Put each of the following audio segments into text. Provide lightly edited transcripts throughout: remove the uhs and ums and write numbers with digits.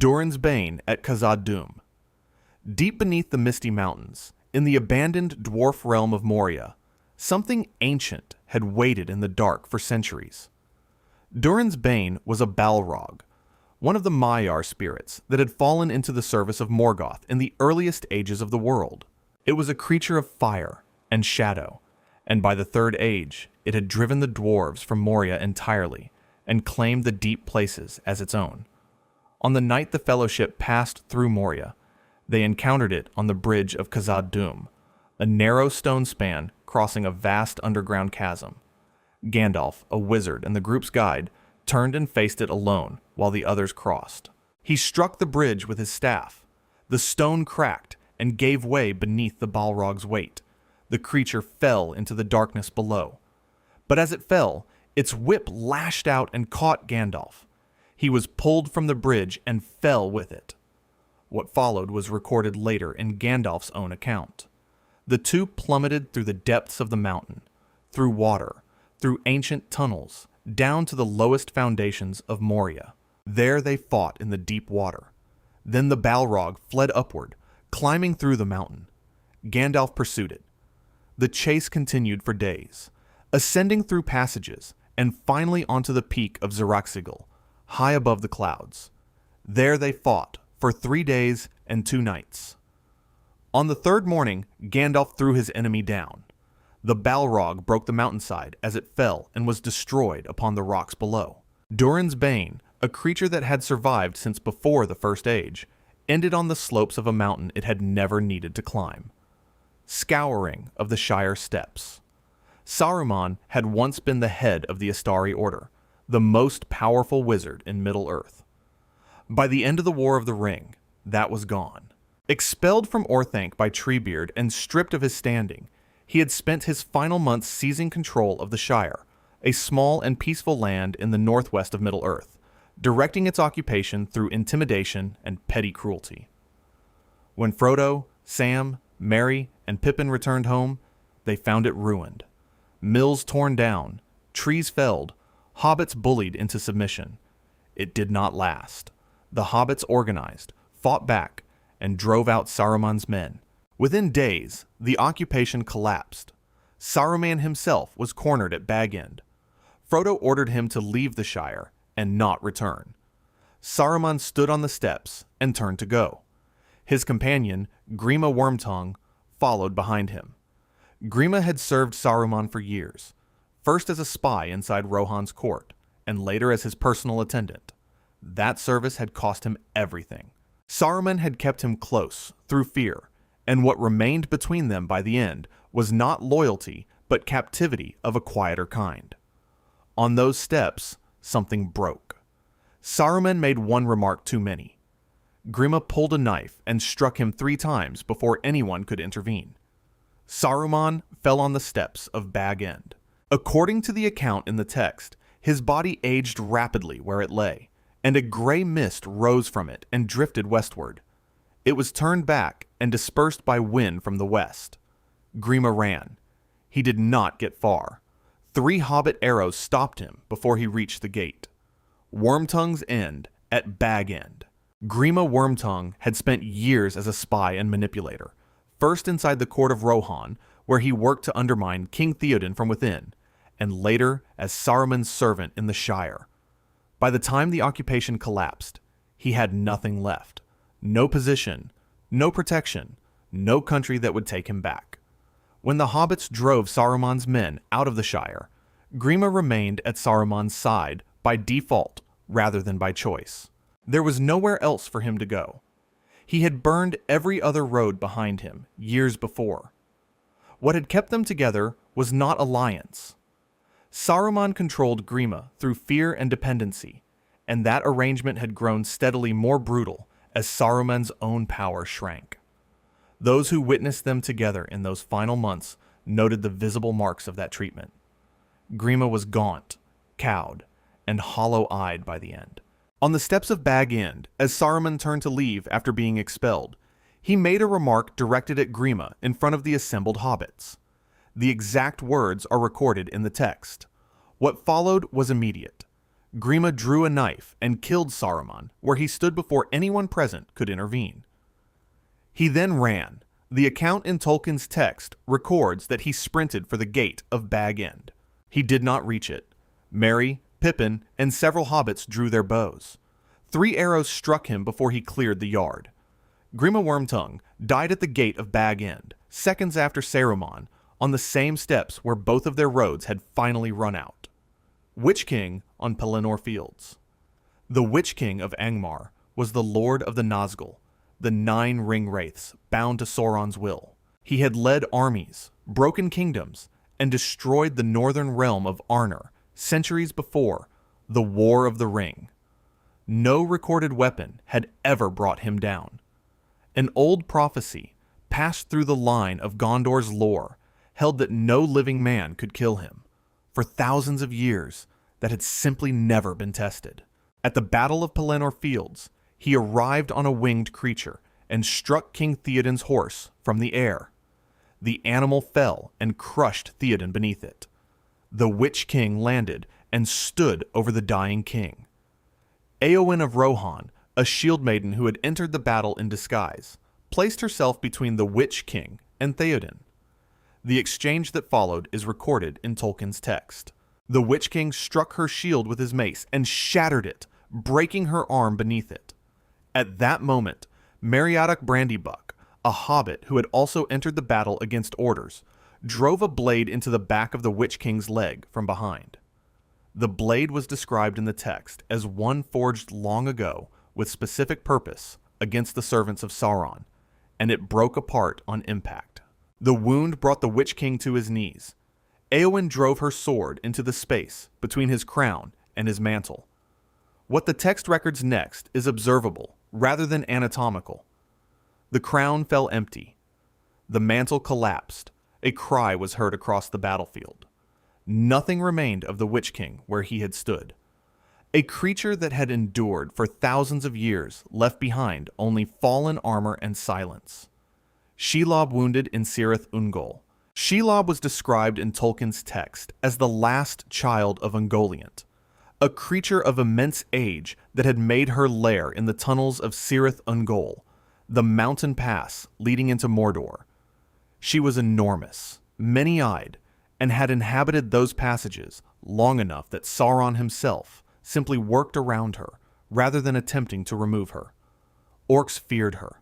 Durin's Bane at Khazad-dûm. Deep beneath the Misty Mountains, in the abandoned dwarf realm of Moria, something ancient had waited in the dark for centuries. Durin's Bane was a Balrog, one of the Maiar spirits that had fallen into the service of Morgoth in the earliest ages of the world. It was a creature of fire and shadow, and by the Third Age, it had driven the dwarves from Moria entirely and claimed the deep places as its own. On the night the Fellowship passed through Moria, they encountered it on the bridge of Khazad-dûm, a narrow stone span crossing a vast underground chasm. Gandalf, a wizard and the group's guide, turned and faced it alone while the others crossed. He struck the bridge with his staff. The stone cracked and gave way beneath the Balrog's weight. The creature fell into the darkness below. But as it fell, its whip lashed out and caught Gandalf. He was pulled from the bridge and fell with it. What followed was recorded later in Gandalf's own account. The two plummeted through the depths of the mountain, through water, through ancient tunnels, down to the lowest foundations of Moria. There they fought in the deep water. Then the Balrog fled upward, climbing through the mountain. Gandalf pursued it. The chase continued for days, ascending through passages, and finally onto the peak of Ziraxigil, high above the clouds. There they fought for 3 days and 2 nights. On the third morning, Gandalf threw his enemy down. The Balrog broke the mountainside as it fell and was destroyed upon the rocks below. Durin's Bane, a creature that had survived since before the First Age, ended on the slopes of a mountain it had never needed to climb. Scouring of the Shire Steppes. Saruman had once been the head of the Astari Order, the most powerful wizard in Middle-earth. By the end of the War of the Ring, that was gone. Expelled from Orthanc by Treebeard and stripped of his standing, he had spent his final months seizing control of the Shire, a small and peaceful land in the northwest of Middle-earth, directing its occupation through intimidation and petty cruelty. When Frodo, Sam, Merry, and Pippin returned home, they found it ruined. Mills torn down, trees felled, hobbits bullied into submission. It did not last. The hobbits organized, fought back, and drove out Saruman's men. Within days, the occupation collapsed. Saruman himself was cornered at Bag End. Frodo ordered him to leave the Shire and not return. Saruman stood on the steps and turned to go. His companion, Grima Wormtongue, followed behind him. Grima had served Saruman for years, first as a spy inside Rohan's court, and later as his personal attendant. That service had cost him everything. Saruman had kept him close through fear, and what remained between them by the end was not loyalty, but captivity of a quieter kind. On those steps, something broke. Saruman made one remark too many. Grima pulled a knife and struck him 3 times before anyone could intervene. Saruman fell on the steps of Bag End. According to the account in the text, his body aged rapidly where it lay, and a gray mist rose from it and drifted westward. It was turned back and dispersed by wind from the west. Grima ran. He did not get far. 3 hobbit arrows stopped him before he reached the gate. Wormtongue's End at Bag End. Grima Wormtongue had spent years as a spy and manipulator, first inside the court of Rohan, where he worked to undermine King Theoden from within, and later as Saruman's servant in the Shire. By the time the occupation collapsed, he had nothing left. No position, no protection, no country that would take him back. When the hobbits drove Saruman's men out of the Shire, Grima remained at Saruman's side by default rather than by choice. There was nowhere else for him to go. He had burned every other road behind him years before. What had kept them together was not alliance. Saruman controlled Grima through fear and dependency, and that arrangement had grown steadily more brutal as Saruman's own power shrank. Those who witnessed them together in those final months noted the visible marks of that treatment. Grima was gaunt, cowed, and hollow-eyed by the end. On the steps of Bag End, as Saruman turned to leave after being expelled, he made a remark directed at Grima in front of the assembled hobbits. The exact words are recorded in the text. What followed was immediate. Grima drew a knife and killed Saruman where he stood before anyone present could intervene. He then ran. The account in Tolkien's text records that he sprinted for the gate of Bag End. He did not reach it. Merry, Pippin, and several hobbits drew their bows. 3 arrows struck him before he cleared the yard. Grima Wormtongue died at the gate of Bag End, seconds after Saruman, on the same steps where both of their roads had finally run out. Witch King on Pelennor Fields. The Witch King of Angmar was the Lord of the Nazgul, the 9 ring wraiths bound to Sauron's will. He had led armies, broken kingdoms, and destroyed the northern realm of Arnor centuries before the War of the Ring. No recorded weapon had ever brought him down. An old prophecy, passed through the line of Gondor's lore, held that no living man could kill him. For thousands of years, that had simply never been tested. At the Battle of Pelennor Fields, he arrived on a winged creature and struck King Theoden's horse from the air. The animal fell and crushed Theoden beneath it. The Witch King landed and stood over the dying king. Eowyn of Rohan, a shield maiden who had entered the battle in disguise, placed herself between the Witch King and Theoden. The exchange that followed is recorded in Tolkien's text. The Witch King struck her shield with his mace and shattered it, breaking her arm beneath it. At that moment, Meriadoc Brandybuck, a hobbit who had also entered the battle against orders, drove a blade into the back of the Witch King's leg from behind. The blade was described in the text as one forged long ago with specific purpose against the servants of Sauron, and it broke apart on impact. The wound brought the Witch King to his knees. Eowyn drove her sword into the space between his crown and his mantle. What the text records next is observable rather than anatomical. The crown fell empty. The mantle collapsed. A cry was heard across the battlefield. Nothing remained of the Witch King where he had stood. A creature that had endured for thousands of years left behind only fallen armor and silence. Shelob wounded in Cirith Ungol. Shelob was described in Tolkien's text as the last child of Ungoliant, a creature of immense age that had made her lair in the tunnels of Cirith Ungol, the mountain pass leading into Mordor. She was enormous, many-eyed, and had inhabited those passages long enough that Sauron himself simply worked around her rather than attempting to remove her. Orcs feared her.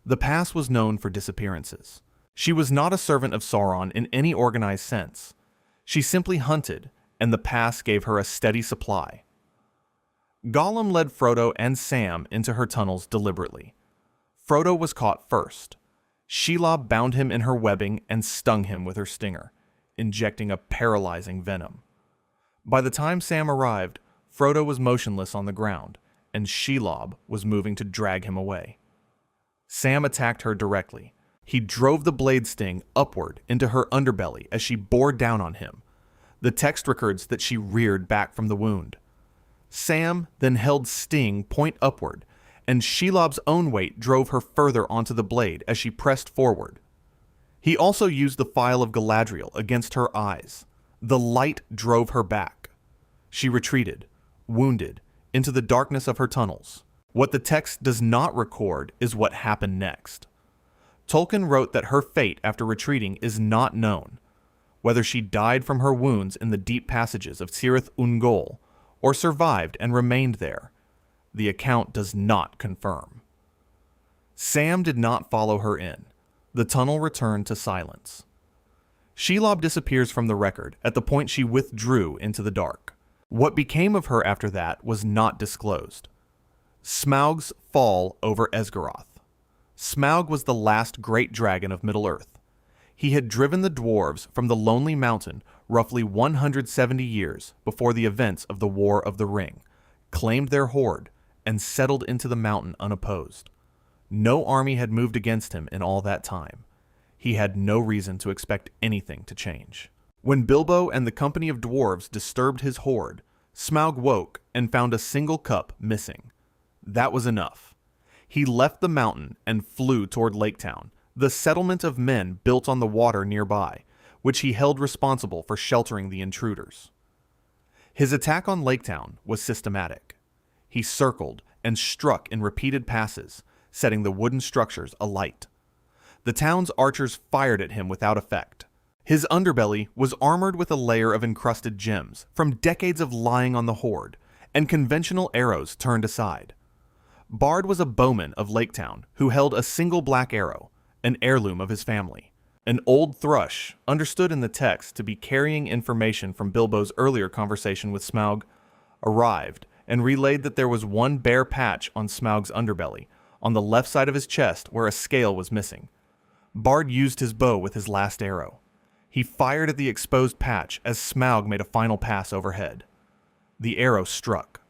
The pass was known for disappearances. She was not a servant of Sauron in any organized sense. She simply hunted, and the pass gave her a steady supply. Gollum led Frodo and Sam into her tunnels deliberately. Frodo was caught first. Shelob bound him in her webbing and stung him with her stinger, injecting a paralyzing venom. By the time Sam arrived, Frodo was motionless on the ground, and Shelob was moving to drag him away. Sam attacked her directly. He drove the blade sting upward into her underbelly as she bore down on him. The text records that she reared back from the wound. Sam then held Sting point upward, and Shelob's own weight drove her further onto the blade as she pressed forward. He also used the Phial of Galadriel against her eyes. The light drove her back. She retreated, wounded, into the darkness of her tunnels. What the text does not record is what happened next. Tolkien wrote that her fate after retreating is not known, whether she died from her wounds in the deep passages of Cirith Ungol or survived and remained there. The account does not confirm. Sam did not follow her in. The tunnel returned to silence. Shelob disappears from the record at the point she withdrew into the dark. What became of her after that was not disclosed. Smaug's fall over Esgaroth. Smaug was the last great dragon of Middle-earth. He had driven the dwarves from the Lonely Mountain roughly 170 years before the events of the War of the Ring, claimed their hoard, and settled into the mountain unopposed. No army had moved against him in all that time. He had no reason to expect anything to change. When Bilbo and the company of dwarves disturbed his hoard, Smaug woke and found a single cup missing. That was enough. He left the mountain and flew toward Lake Town, the settlement of men built on the water nearby, which he held responsible for sheltering the intruders. His attack on Lake Town was systematic. He circled and struck in repeated passes, setting the wooden structures alight. The town's archers fired at him without effect. His underbelly was armored with a layer of encrusted gems from decades of lying on the hoard, and conventional arrows turned aside. Bard was a bowman of Lake Town who held a single black arrow, an heirloom of his family. An old thrush, understood in the text to be carrying information from Bilbo's earlier conversation with Smaug, arrived and relayed that there was one bare patch on Smaug's underbelly, on the left side of his chest where a scale was missing. Bard used his bow with his last arrow. He fired at the exposed patch as Smaug made a final pass overhead. The arrow struck.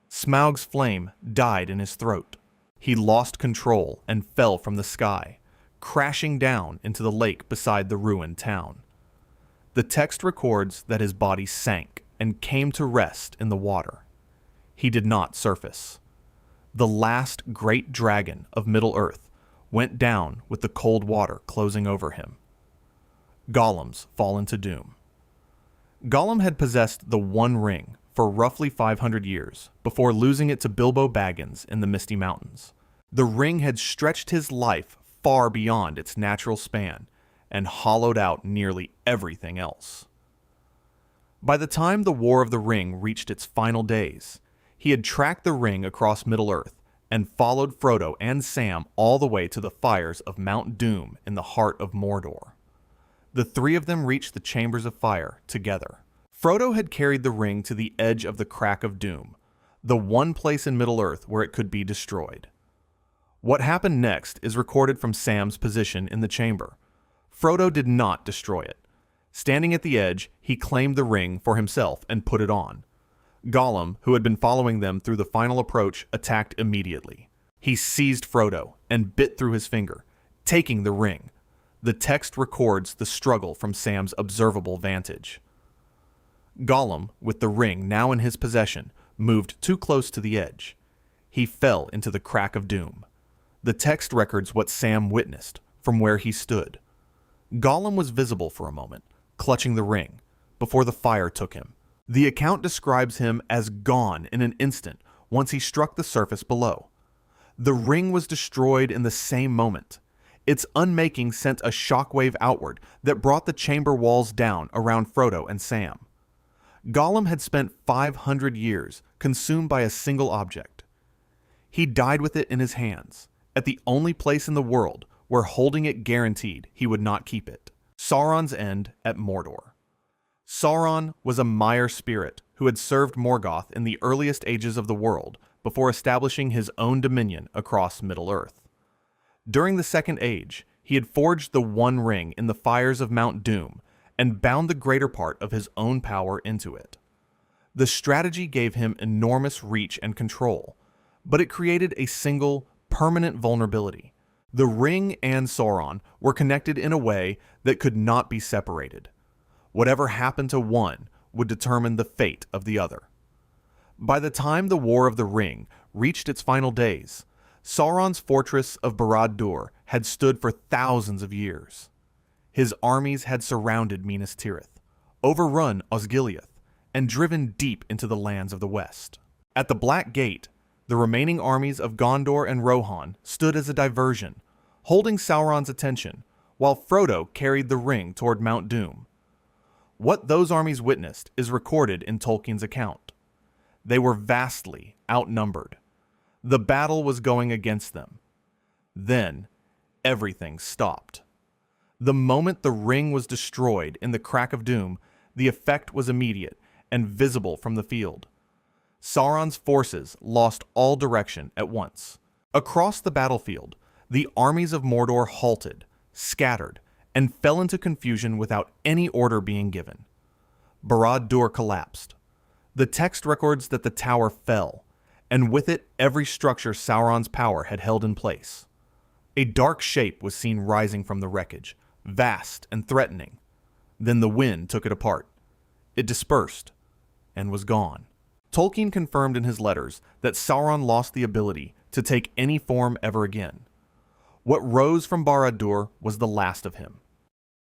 Smaug's flame died in his throat. He lost control and fell from the sky, crashing down into the lake beside the ruined town. The text records that his body sank and came to rest in the water. He did not surface. The last great dragon of Middle-earth went down with the cold water closing over him. Golems fall into doom. Gollum had possessed the One Ring for roughly 500 years before losing it to Bilbo Baggins in the Misty Mountains. The ring had stretched his life far beyond its natural span and hollowed out nearly everything else. By the time the War of the Ring reached its final days, he had tracked the ring across Middle-earth and followed Frodo and Sam all the way to the fires of Mount Doom in the heart of Mordor. The three of them reached the Chambers of Fire together. Frodo had carried the ring to the edge of the Crack of Doom, the one place in Middle-earth where it could be destroyed. What happened next is recorded from Sam's position in the chamber. Frodo did not destroy it. Standing at the edge, he claimed the ring for himself and put it on. Gollum, who had been following them through the final approach, attacked immediately. He seized Frodo and bit through his finger, taking the ring. The text records the struggle from Sam's observable vantage. Gollum, with the ring now in his possession, moved too close to the edge. He fell into the Crack of Doom. The text records what Sam witnessed from where he stood. Gollum was visible for a moment, clutching the ring, before the fire took him. The account describes him as gone in an instant once he struck the surface below. The ring was destroyed in the same moment. Its unmaking sent a shockwave outward that brought the chamber walls down around Frodo and Sam. Gollum had spent 500 years consumed by a single object. He died with it in his hands, at the only place in the world where holding it guaranteed he would not keep it. Sauron's end at Mordor. Sauron was a Maiar spirit who had served Morgoth in the earliest ages of the world before establishing his own dominion across Middle-earth. During the Second Age, he had forged the One Ring in the fires of Mount Doom and bound the greater part of his own power into it. The strategy gave him enormous reach and control, but it created a single, permanent vulnerability. The ring and Sauron were connected in a way that could not be separated. Whatever happened to one would determine the fate of the other. By the time the War of the Ring reached its final days, Sauron's fortress of Barad-dûr had stood for thousands of years. His armies had surrounded Minas Tirith, overrun Osgiliath, and driven deep into the lands of the west. At the Black Gate, the remaining armies of Gondor and Rohan stood as a diversion, holding Sauron's attention, while Frodo carried the ring toward Mount Doom. What those armies witnessed is recorded in Tolkien's account. They were vastly outnumbered. The battle was going against them. Then, everything stopped. The moment the ring was destroyed in the Crack of Doom, the effect was immediate and visible from the field. Sauron's forces lost all direction at once. Across the battlefield, the armies of Mordor halted, scattered, and fell into confusion without any order being given. Barad-dûr collapsed. The text records that the tower fell, and with it every structure Sauron's power had held in place. A dark shape was seen rising from the wreckage, vast and threatening. Then the wind took it apart. It dispersed and was gone. Tolkien confirmed in his letters that Sauron lost the ability to take any form ever again. What rose from Barad-dûr was the last of him.